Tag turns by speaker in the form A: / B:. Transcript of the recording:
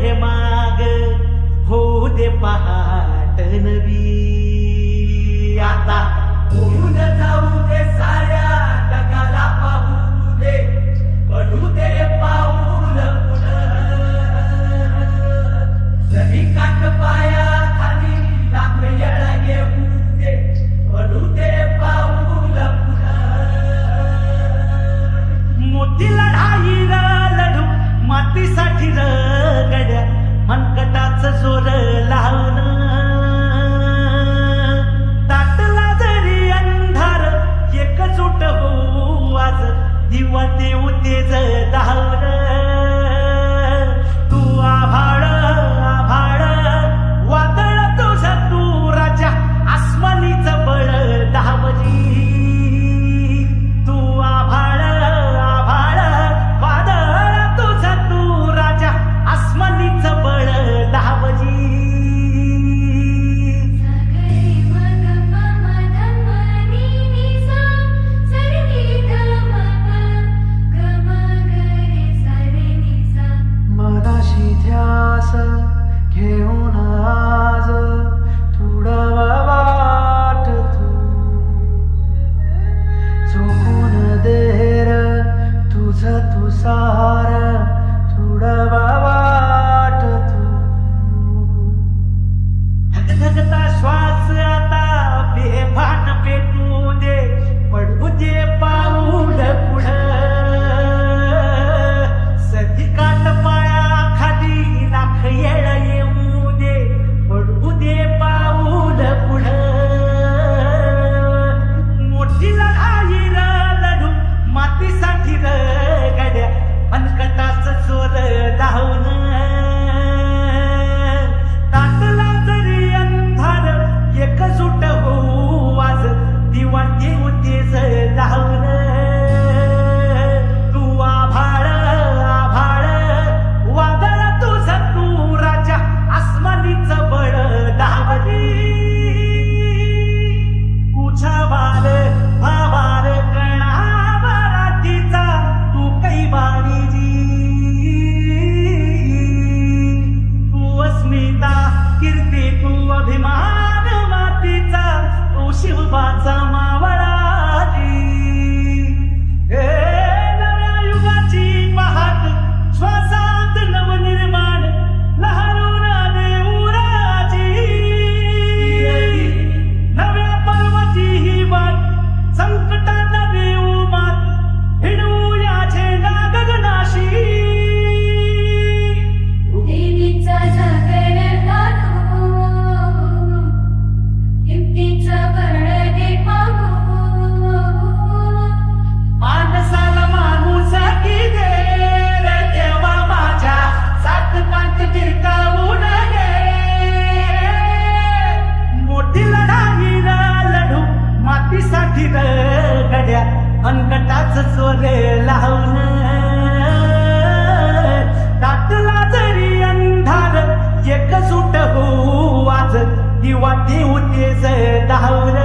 A: हे माग होऊ दे पहाट नवी आता
B: उडून जाऊ दे साऱ्या ढगाला पाहू दे पडू दे पाऊल पुढं जरी काट पाया खाली लाख येळा येऊ दे पडू दे पाऊल पुढं
A: मोठी लढाई र लढू मातीसाठी र गड्या मनकटाच जोर लावून ताटला जरी अंधार एकजूट होऊ आज दिवा देऊ तेज धावून तू आभाळ आभाळ वादळ तुझ तू राजा आसमानीच बळ धावली तू आभाळ आभाळ वादळ तुझ तू राजा आसमानीच बळ धावली
C: मनाशी ध्यास घेऊन आज तुडवा वाट तू चुकून देर तुझ तू सार तुडवा वाट तू
A: धगधगता श्वास आता बेभान पेटू दे पडू दे पाऊल पुढं सधी काट पाया खाली लाख येळ येऊ दे पडू दे पाऊल पुढं मोठी लढाई र लढू मातीसाठी र गड्या मनकटाच जोर लावून ताटला जरी अंधार एकजूट होऊ आज दिवा देऊ तेज लावून तू आभाळ आभाळ वादळ तुझ तू राजा आसमानीच बळ धावली तुझा वार भावार कणावरातीचा तू कैवारीजी तू अस्मिता कीर्ती तू अभिमान मातीचा तू शिवबाचा मावळाजी हे नव्या युगाची पहाट श्वासात नवनिर्माण लहरून देऊ राजी नव्या पर्वती ही वाट संकटात देऊ मात हिडू या झेंडा गगनाशी
D: देवीचा जागर दाखवू हिमतीचा बळ दे पाहू
A: माणसाला माणूस की दे रे देवा माझ्या सात कांत टिरकावू नये मोठी लढाई र लढू मातीसाठी र गड्या मनकटाच जोर लावून ताटला जरी अंधार एकजूट होऊ आज दिवा देऊ तेज धावून